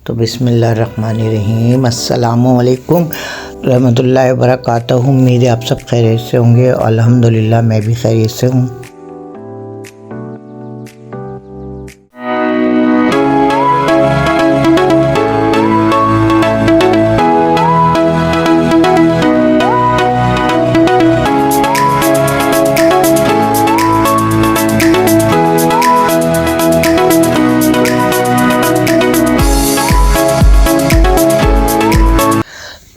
तो बिस्मिल्लाहिर्रहमानिर्रहीम, अस्सलामु अलैकुम रहमतुल्लाहि व बरकातहू। उम्मीद है आप सब खैरियत से होंगे। अल्हम्दुलिल्लाह मैं भी खैरियत से हूँ।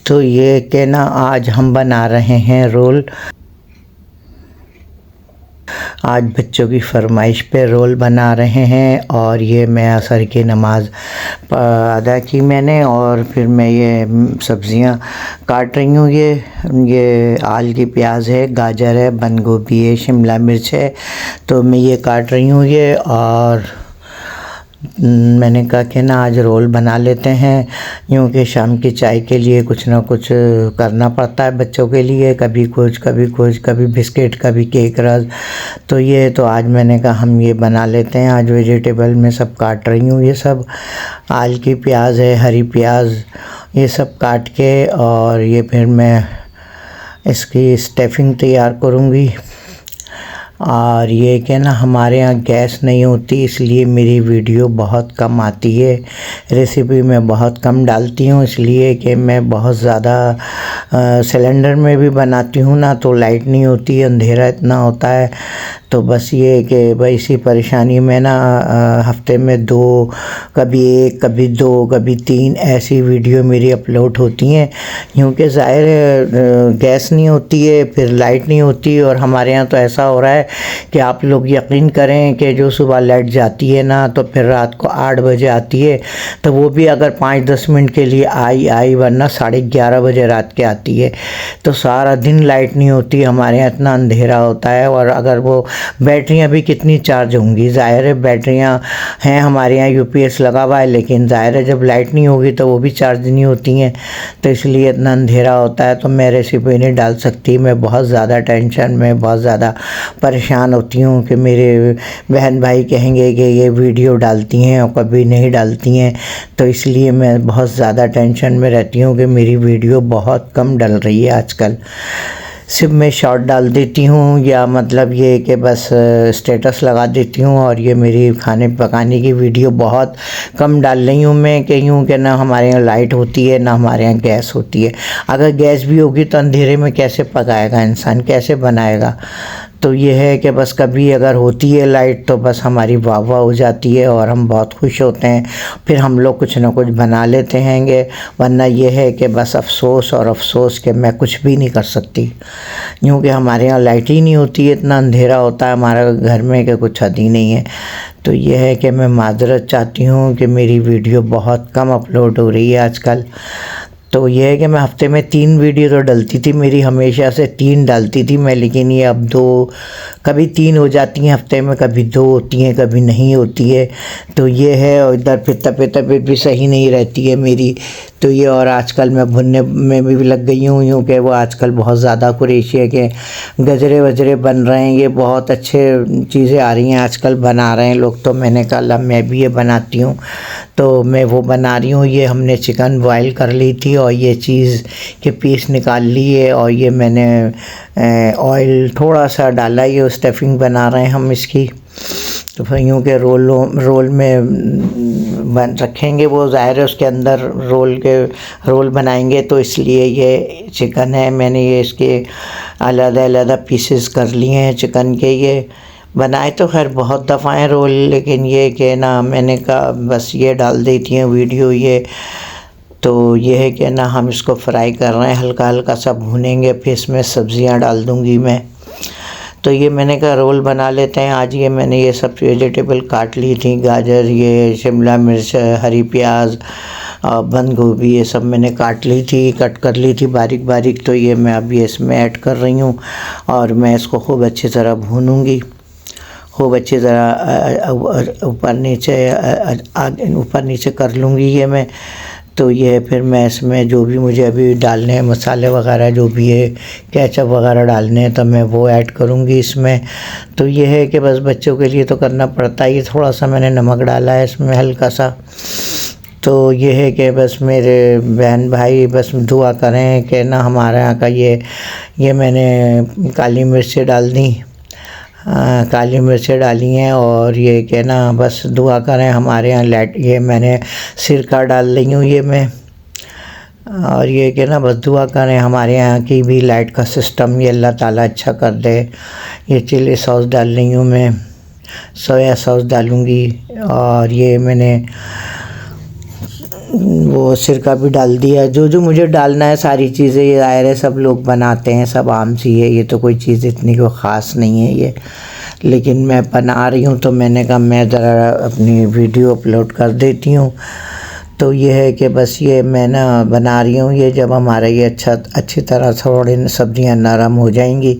तो ये कि ना आज हम बना रहे हैं रोल। आज बच्चों की फरमाइश पे रोल बना रहे हैं और ये मैं असर की नमाज़ अदा की मैंने और फिर मैं ये सब्ज़ियां काट रही हूँ। ये आल की प्याज है, गाजर है, बंद गोभी है, शिमला मिर्च है। तो मैं ये काट रही हूँ ये, और मैंने कहा कि ना आज रोल बना लेते हैं, यूँ कि शाम की चाय के लिए कुछ ना कुछ करना पड़ता है बच्चों के लिए, कभी कुछ कभी बिस्किट कभी केक रस। तो आज मैंने कहा हम ये बना लेते हैं। आज वेजिटेबल में सब काट रही हूँ, ये सब आल की प्याज है, हरी प्याज, ये सब काट के, और ये फिर मैं इसकी स्टफिंग तैयार करूँगी। और ये कि ना हमारे यहाँ गैस नहीं होती, इसलिए मेरी वीडियो बहुत कम आती है, रेसिपी मैं बहुत कम डालती हूँ, इसलिए कि मैं बहुत ज़्यादा सिलेंडर में भी बनाती हूँ ना, तो लाइट नहीं होती, अंधेरा इतना होता है। तो बस ये कि भाई इसी परेशानी में ना हफ्ते में कभी 1 कभी 2 कभी 3 ऐसी वीडियो मेरी अपलोड होती हैं, क्योंकि ज़ाहिर है गैस नहीं होती है, फिर लाइट नहीं होती। और हमारे यहाँ तो ऐसा हो रहा है कि आप लोग यकीन करें कि जो सुबह लाइट जाती है ना, तो फिर रात को 8 बजे आती है, तो वो भी अगर 5-10 मिनट के लिए आई, वरना 11:30 बजे रात के आती है। तो सारा दिन लाइट नहीं होती हमारे यहाँ, इतना अंधेरा होता है। और अगर वो बैटरियां भी कितनी चार्ज होंगी, ज़ाहिर है बैटरियां हैं हमारे यहाँ, यूपीएस लगा हुआ है, लेकिन ज़ाहिर है जब लाइट नहीं होगी तो वो भी चार्ज नहीं होती हैं, तो इसलिए इतना अंधेरा होता है। तो मैं रेसिपी नहीं डाल सकती, मैं बहुत ज़्यादा टेंशन में, बहुत ज़्यादा परेशान होती हूँ कि मेरे बहन भाई कहेंगे कि ये वीडियो डालती हैं और कभी नहीं डालती हैं। तो इसलिए मैं बहुत ज़्यादा टेंशन में रहती हूँ कि मेरी वीडियो बहुत कम डल रही है आजकल। सिर्फ मैं शॉर्ट डाल देती हूँ, या मतलब ये कि बस स्टेटस लगा देती हूँ। और ये मेरी खाने पकाने की वीडियो बहुत कम डाल रही हूँ मैं, कि यूँ कि ना हमारे यहाँ लाइट होती है, ना हमारे यहाँ गैस होती है। अगर गैस भी होगी तो अंधेरे में कैसे पकाएगा इंसान, कैसे बनाएगा। तो ये है कि बस कभी अगर होती है लाइट तो बस हमारी वाह वाह हो जाती है और हम बहुत खुश होते हैं, फिर हम लोग कुछ ना कुछ बना लेते हैंगे। वरना ये है कि बस अफसोस और अफसोस कि मैं कुछ भी नहीं कर सकती, क्योंकि हमारे यहाँ लाइट ही नहीं होती है, इतना अंधेरा होता है हमारा घर में कि कुछ हद ही नहीं है। तो ये है कि मैं माजरत चाहती हूँ कि मेरी वीडियो बहुत कम अपलोड हो रही है आजकल। तो ये है कि मैं हफ्ते में 3 वीडियो तो डलती थी मेरी, हमेशा से 3 डालती थी मैं, लेकिन ये अब 2, कभी 3 हो जाती हैं हफ्ते में, कभी 2 होती हैं, कभी नहीं होती है। तो ये है, और इधर फिर तबीयत भी सही नहीं रहती है मेरी। तो ये, और आजकल मैं भुनने में भी लग गई हूँ, यूँ कि वो आजकल बहुत ज़्यादा कुरेशी है कि गजरे वजरे बन रहे हैं, ये बहुत अच्छे चीज़ें आ रही हैं आजकल, बना रहे हैं लोग। तो मैंने कहा ला मैं भी ये बनाती हूँ, तो मैं वो बना रही हूँ। ये हमने चिकन बॉयल कर ली थी और ये चीज़ के पीस निकाल लिए, और ये मैंने ऑयल थोड़ा सा डाला, ये स्टफिंग बना रहे हैं हम इसकी। तो फिर यूँ के रोल में बन रखेंगे, वो ज़ाहिर है उसके अंदर रोल बनाएंगे। तो इसलिए ये चिकन है, मैंने ये इसके अलग-अलग पीसेस कर लिए हैं चिकन के। ये बनाए तो खैर बहुत दफ़ा हैं रोल, लेकिन ये कि ना मैंने कहा बस ये डाल देती हैं वीडियो ये। तो ये है कि ना हम इसको फ्राई कर रहे हैं, हल्का हल्का सा भूनेंगे, फिर इसमें सब्ज़ियाँ डाल दूँगी मैं। तो ये मैंने कहा रोल बना लेते हैं आज। ये मैंने ये सब वेजिटेबल काट ली थी, गाजर, ये शिमला मिर्च, हरी प्याज, बंद गोभी, ये सब मैंने कट कर ली थी बारीक बारीक। तो ये मैं अभी इसमें ऐड कर रही हूँ और मैं इसको खूब अच्छी तरह भूनूँगी, खूब अच्छी तरह ऊपर नीचे कर लूँगी ये मैं। तो ये फिर मैं इसमें जो भी मुझे अभी डालने हैं मसाले वगैरह, जो भी है केचप वगैरह डालने हैं, तो मैं वो ऐड करूँगी इसमें। तो ये है कि बस बच्चों के लिए तो करना पड़ता है। ये थोड़ा सा मैंने नमक डाला है इसमें, हल्का सा। तो ये है कि बस मेरे बहन भाई बस दुआ करें कि ना हमारे यहाँ का ये मैंने काली मिर्चें डाल दी, काली मिर्चें डाली हैं, और ये कि ना बस दुआ करें हमारे यहाँ लाइट, ये मैंने सिरका डाल रही हूँ ये मैं, और ये कि ना बस दुआ करें हमारे यहाँ की भी लाइट का सिस्टम ये अल्लाह ताला अच्छा कर दे। ये चिली सॉस डाल रही हूँ मैं, सोया सॉस डालूँगी, और ये मैंने वो सिरका भी डाल दिया। जो जो मुझे डालना है सारी चीज़ें, ये ज़ाहिर है सब लोग बनाते हैं, सब आम सी है, ये तो कोई चीज़ इतनी कोई ख़ास नहीं है ये, लेकिन मैं बना रही हूँ तो मैंने कहा मैं ज़रा अपनी वीडियो अपलोड कर देती हूँ। तो ये है कि बस ये मैं ना बना रही हूँ, ये जब हमारा ये अच्छी तरह थोड़ी सब्ज़ियाँ नरम हो जाएंगी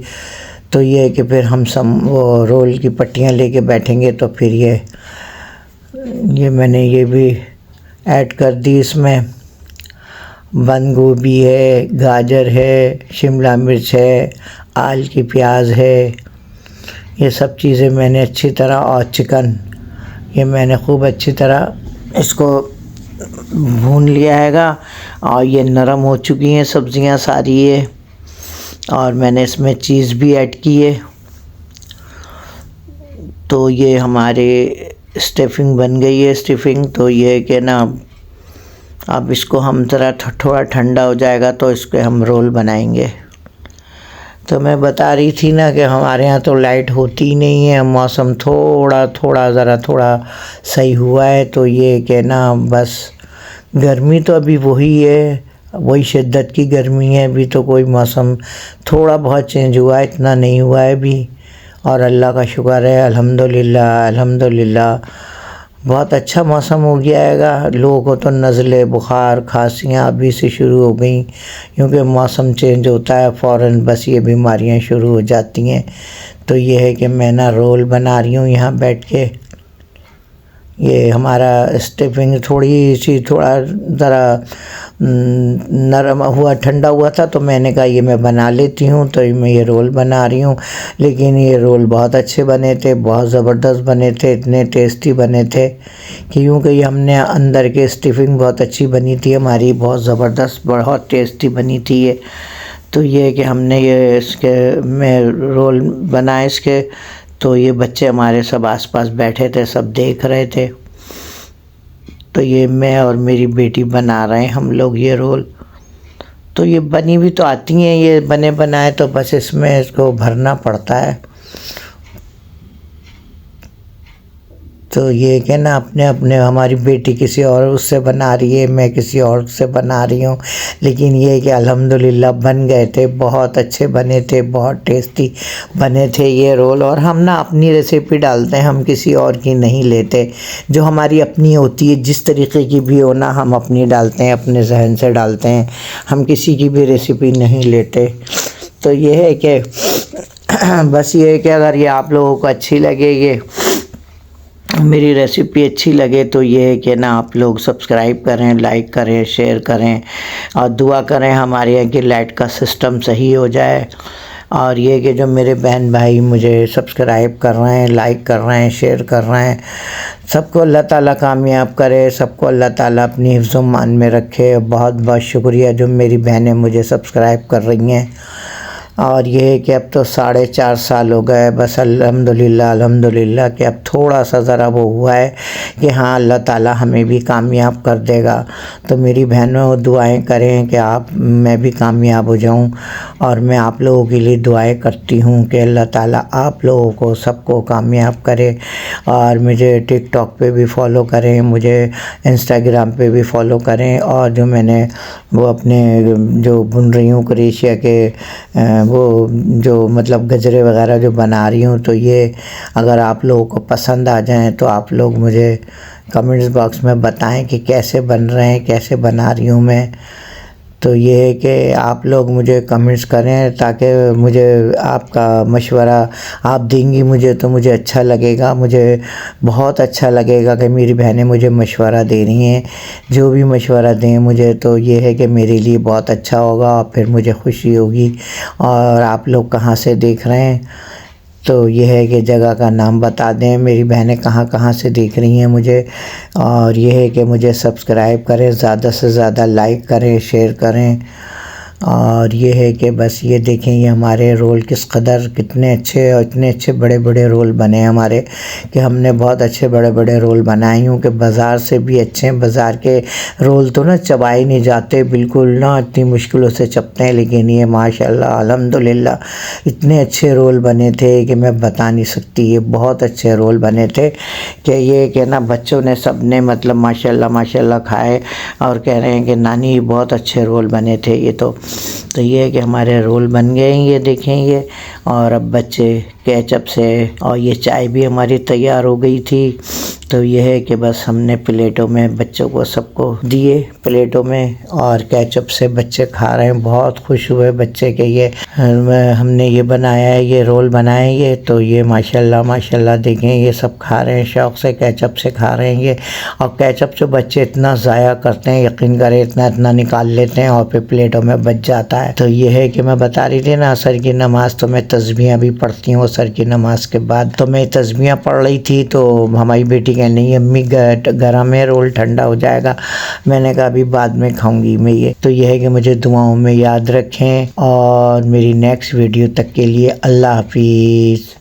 तो ये है कि फिर हम सब वो रोल की पट्टियाँ लेके बैठेंगे। तो फिर ये मैंने ये भी ऐड कर दी, इसमें बंद गोभी है, गाजर है, शिमला मिर्च है, आल की प्याज है, ये सब चीज़ें मैंने अच्छी तरह, और चिकन ये मैंने खूब अच्छी तरह इसको भून लिया हैगा, और ये नरम हो चुकी हैं सब्ज़ियाँ सारी ये, और मैंने इसमें चीज़ भी ऐड की है। तो ये हमारे स्टफिंग बन गई है, स्टफिंग। तो ये कि ना अब इसको हम ज़रा थोड़ा ठंडा हो जाएगा तो इसके हम रोल बनाएंगे। तो मैं बता रही थी ना कि हमारे यहाँ तो लाइट होती नहीं है, मौसम थोड़ा सही हुआ है। तो ये कि ना बस गर्मी तो अभी वही है, वही शिद्दत की गर्मी है, अभी तो कोई मौसम थोड़ा बहुत चेंज हुआ है, इतना नहीं हुआ है अभी, और अल्लाह का शुक्र है, अल्हम्दुलिल्लाह अल्हम्दुलिल्लाह बहुत अच्छा मौसम हो गया है। लोगों को तो नज़ले, बुखार, खांसियाँ अभी से शुरू हो गई, क्योंकि मौसम चेंज होता है फ़ौरन बस ये बीमारियाँ शुरू हो जाती हैं। तो ये है कि मैं ना रोल बना रही हूँ यहाँ बैठ के। ये हमारा स्टफिंग थोड़ा ज़रा नरम हुआ, ठंडा हुआ था, तो मैंने कहा ये मैं बना लेती हूँ। तो मैं ये रोल बना रही हूँ, लेकिन ये रोल बहुत अच्छे बने थे, बहुत ज़बरदस्त बने थे, इतने टेस्टी बने थे क्योंकि हमने अंदर के स्टफिंग बहुत अच्छी बनी थी हमारी, बहुत ज़बरदस्त, बहुत टेस्टी बनी थी ये। तो ये कि हमने ये इसके में रोल बनाए इसके, तो ये बच्चे हमारे सब आसपास बैठे थे, सब देख रहे थे। तो ये मैं और मेरी बेटी बना रहे हैं हम लोग ये रोल। तो ये बनी भी तो आती हैं, ये बने बनाए, तो बस इसमें इसको भरना पड़ता है। तो ये कि ना अपने हमारी बेटी किसी और उससे बना रही है, मैं किसी और से बना रही हूँ, लेकिन ये कि अल्हम्दुलिल्लाह बन गए थे, बहुत अच्छे बने थे, बहुत टेस्टी बने थे ये रोल। और हम ना अपनी रेसिपी डालते हैं, हम किसी और की नहीं लेते, जो हमारी अपनी होती है जिस तरीके की भी हो ना, हम अपनी डालते हैं, अपने जहन से डालते हैं, हम किसी की भी रेसिपी नहीं लेते। तो ये है कि बस ये है कि अगर ये आप लोगों को अच्छी लगे, ये मेरी रेसिपी अच्छी लगे, तो ये है कि ना आप लोग सब्सक्राइब करें, लाइक करें, शेयर करें, और दुआ करें हमारे यहाँ की लाइट का सिस्टम सही हो जाए। और ये कि जो मेरे बहन भाई मुझे सब्सक्राइब कर रहे हैं, लाइक कर रहे हैं, शेयर कर रहे हैं, सबको अल्लाह ताला कामयाब करे, सबको अल्लाह ताला अपनी हिफ्ज़-ओ-मान में रखे। बहुत बहुत शुक्रिया जो मेरी बहनें मुझे सब्सक्राइब कर रही हैं। और ये है कि अब तो 4.5 साल हो गए, बस अल्हम्दुलिल्लाह अल्हम्दुलिल्लाह कि अब थोड़ा सा ज़रा वो हुआ है कि हाँ अल्लाह ताला हमें भी कामयाब कर देगा। तो मेरी बहनों दुआएं करें कि मैं भी कामयाब हो जाऊं, और मैं आप लोगों के लिए दुआएं करती हूं कि अल्लाह ताला आप लोगों को सबको कामयाब करे। और मुझे टिकटॉक पे भी फॉलो करें, मुझे इंस्टाग्राम पे भी फॉलो करें, और जो मैंने वो अपने जो बुन रही हूँ क्रोशिया के वो जो मतलब गजरे वगैरह जो बना रही हूँ, तो ये अगर आप लोगों को पसंद आ जाएं तो आप लोग मुझे कमेंट्स बॉक्स में बताएं कि कैसे बन रहे हैं, कैसे बना रही हूँ मैं। तो ये है कि आप लोग मुझे कमेंट्स करें, ताकि मुझे आपका मशवरा आप देंगी मुझे, तो मुझे अच्छा लगेगा, मुझे बहुत अच्छा लगेगा कि मेरी बहनें मुझे मशवरा दे रही हैं। जो भी मशवरा दें मुझे, तो ये है कि मेरे लिए बहुत अच्छा होगा, और फिर मुझे खुशी होगी। और आप लोग कहाँ से देख रहे हैं, तो ये है कि जगह का नाम बता दें, मेरी बहनें कहाँ कहाँ से देख रही हैं मुझे, और ये है कि मुझे सब्सक्राइब करें, ज़्यादा से ज़्यादा लाइक करें, शेयर करें। और ये है कि बस ये देखें ये हमारे रोल किस कदर कितने अच्छे और इतने अच्छे बड़े बड़े रोल बने हमारे, कि हमने बहुत अच्छे बड़े बड़े रोल बनाए हूँ कि बाज़ार से भी अच्छे हैं। बाज़ार के रोल तो ना चबाए नहीं जाते बिल्कुल ना, इतनी मुश्किलों से चबते हैं, लेकिन ये माशाल्लाह अल्हम्दुलिल्लाह इतने अच्छे रोल बने थे कि मैं बता नहीं सकती। ये बहुत अच्छे रोल बने थे कि ये कि ना बच्चों ने सब ने मतलब माशाल्लाह माशाल्लाह खाए और कह रहे हैं कि नानी ये बहुत अच्छे रोल बने थे। ये तो ये है कि हमारे रोल बन गए हैं, ये देखें ये। और अब बच्चे केचप से, और ये चाय भी हमारी तैयार हो गई थी। तो ये है कि बस हमने प्लेटों में बच्चों को सबको दिए प्लेटों में, और केचप से बच्चे खा रहे हैं। बहुत खुश हुए बच्चे के ये हमने ये बनाया है, ये रोल बनाए ये। तो ये माशाल्लाह माशाल्लाह देखें ये सब खा रहे हैं, शौक़ से केचप से खा रहे हैं ये। और केचप जो बच्चे इतना ज़ाया करते हैं, यकीन करें इतना इतना निकाल लेते हैं और फिर प्लेटों में बच जाता है। तो ये है कि मैं बता रही थी ना असर की नमाज़, तो मैं तस्बीहां भी पढ़ती हूँ असर की नमाज के बाद। तो मैं तस्बीहां पढ़ रही थी तो हमारी बेटी कह नहीं अम्मी गरम है रोल, ठंडा हो जाएगा। मैंने कहा अभी बाद में खाऊंगी मैं ये। तो ये है कि मुझे दुआओं में याद रखें, और मेरी नेक्स्ट वीडियो तक के लिए अल्लाह हाफिज़।